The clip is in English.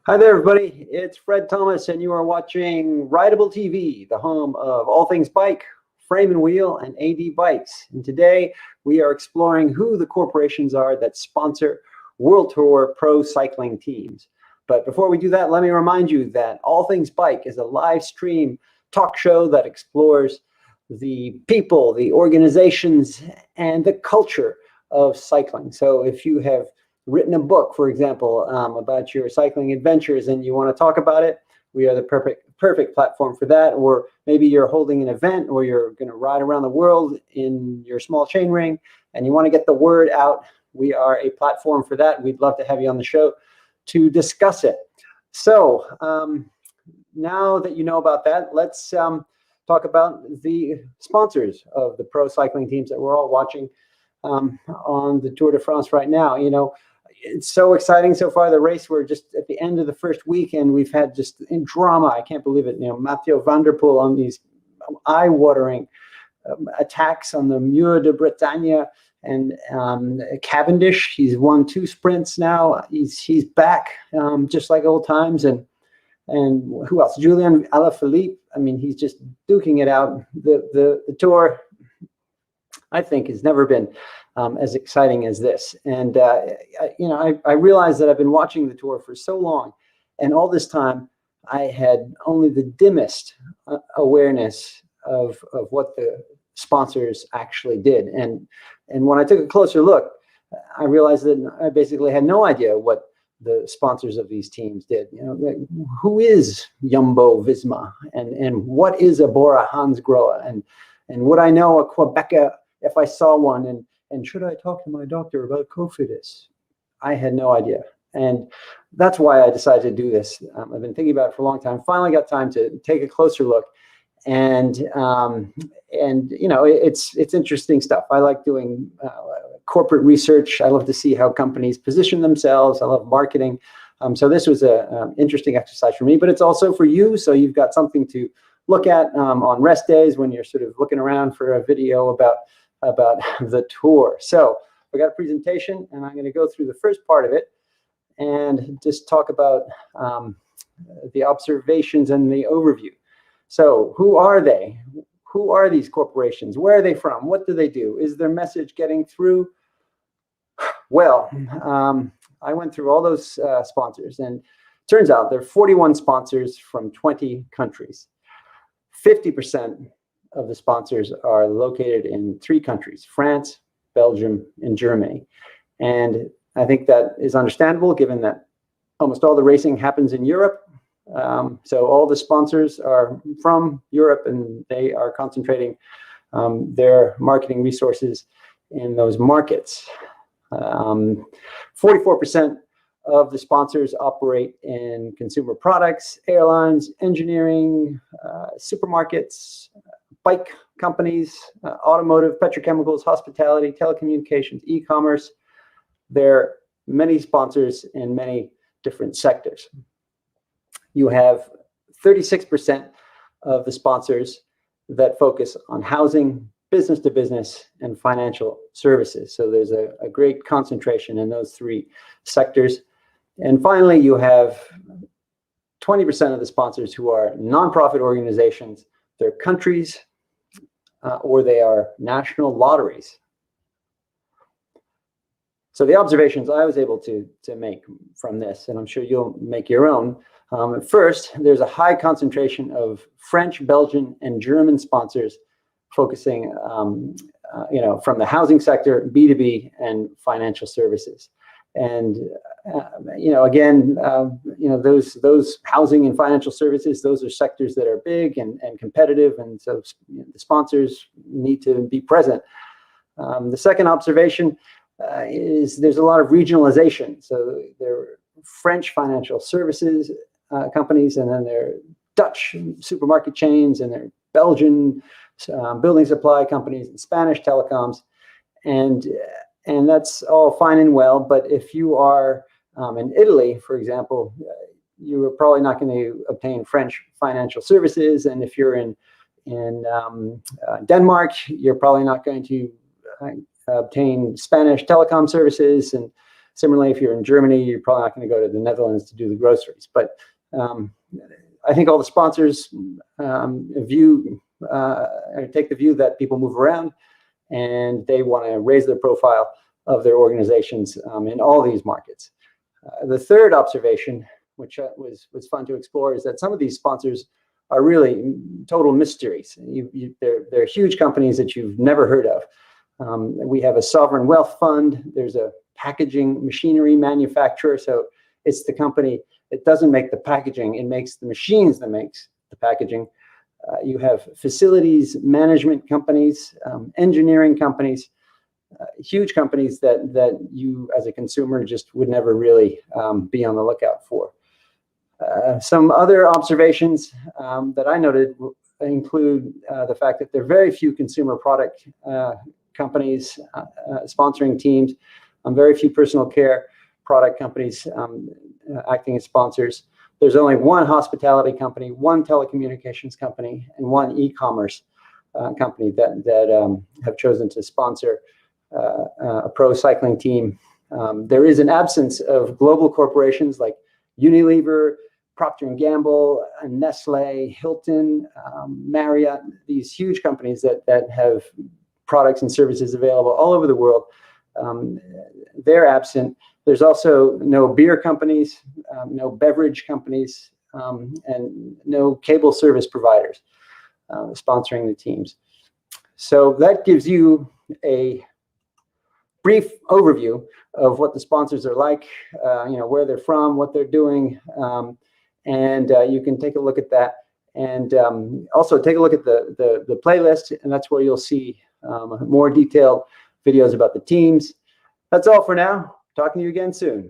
Hi there, everybody. It's Fred Thomas, and you are watching Rideable TV, the home of all things bike, frame and wheel, and AD bikes. And today we are exploring who the corporations are that sponsor World Tour pro cycling teams. But before we do that, let me remind you that All Things Bike is a live stream talk show that explores the people, the organizations, and the culture of cycling. So if you have written a book, for example, about your cycling adventures and you want to talk about it, we are the perfect platform for that. Or maybe you're holding an event or you're going to ride around the world in your small chain ring and you want to get the word out. We are a platform for that. We'd love to have you on the show to discuss it. So now that you know about that, let's talk about the sponsors of the pro cycling teams that we're all watching on the Tour de France right now. You know, it's so exciting so far. The race, we're just at the end of the first week, and we've had just in drama. I can't believe it. You know, Mathieu van der Poel on these eye-watering attacks on the Mur de Bretagne, and Cavendish. He's won 2 sprints now. He's back just like old times. And who else? Julian Alaphilippe. I mean, he's just duking it out. The Tour, I think, has never been as exciting as this. And, I realized that I've been watching the Tour for so long, and all this time I had only the dimmest awareness of what the sponsors actually did. And when I took a closer look, I realized that I basically had no idea what the sponsors of these teams did. You know, who is Jumbo Visma, and what is a Bora-Hansgrohe, and would I know a Quebecer if I saw one, and should I talk to my doctor about Cofidis? I had no idea. And that's why I decided to do this. I've been thinking about it for a long time. Finally got time to take a closer look. And you know, it's interesting stuff. I like doing corporate research. I love to see how companies position themselves. I love marketing. So this was an interesting exercise for me, but it's also for you. So you've got something to look at on rest days when you're sort of looking around for a video about the Tour. So we got a presentation, and I'm going to go through the first part of it and just talk about the observations and the overview. So who are they? Who are these corporations? Where are they from? What do they do? Is their message getting through? Well, I went through all those sponsors, and turns out there are 41 sponsors from 20 countries. 50% of the sponsors are located in 3 countries: France, Belgium, and Germany. And I think that is understandable given that almost all the racing happens in Europe. So all the sponsors are from Europe, and they are concentrating their marketing resources in those markets. 44% of the sponsors operate in consumer products, airlines, engineering, supermarkets, bike companies, automotive, petrochemicals, hospitality, telecommunications, e-commerce. There are many sponsors in many different sectors. You have 36% of the sponsors that focus on housing, business to business, and financial services. So there's a great concentration in those 3 sectors. And finally, you have 20% of the sponsors who are nonprofit organizations. They're countries or they are national lotteries. So the observations I was able to make from this, and I'm sure you'll make your own. First, there's a high concentration of French, Belgian, and German sponsors focusing, from the housing sector, B2B, and financial services. And those housing and financial services, those are sectors that are big and competitive, and so the sponsors need to be present. The second observation is there's a lot of regionalization. So there are French financial services companies, and then there are Dutch supermarket chains, and there are Belgian building supply companies, and Spanish telecoms, and that's all fine and well. But if you are in Italy, for example, you are probably not going to obtain French financial services, and if you're in Denmark, you're probably not going to obtain Spanish telecom services. And Similarly, if you're in Germany, you're probably not going to go to the Netherlands to do the groceries. But I think all the sponsors take the view that people move around, and they want to raise the profile of their organizations in all these markets. The third observation, which was fun to explore, is that some of these sponsors are really total mysteries. They're huge companies that you've never heard of. We have a sovereign wealth fund. There's a packaging machinery manufacturer. So it's the company that doesn't make the packaging. It makes the machines that makes the packaging. You have facilities management companies, engineering companies, huge companies that you as a consumer just would never really be on the lookout for. Some other observations that I noted include the fact that there are very few consumer product companies sponsoring teams, very few personal care product companies acting as sponsors. There's only one hospitality company, one telecommunications company, and one e-commerce company that have chosen to sponsor a pro cycling team. There is an absence of global corporations like Unilever, Procter & Gamble, Nestle, Hilton, Marriott, these huge companies that have products and services available all over the world. They're absent. There's also no beer companies, no beverage companies, and no cable service providers sponsoring the teams. So that gives you a brief overview of what the sponsors are like, where they're from, what they're doing, and you can take a look at that. And also take a look at the playlist, and that's where you'll see more detailed videos about the teams. That's all for now. Talking to you again soon.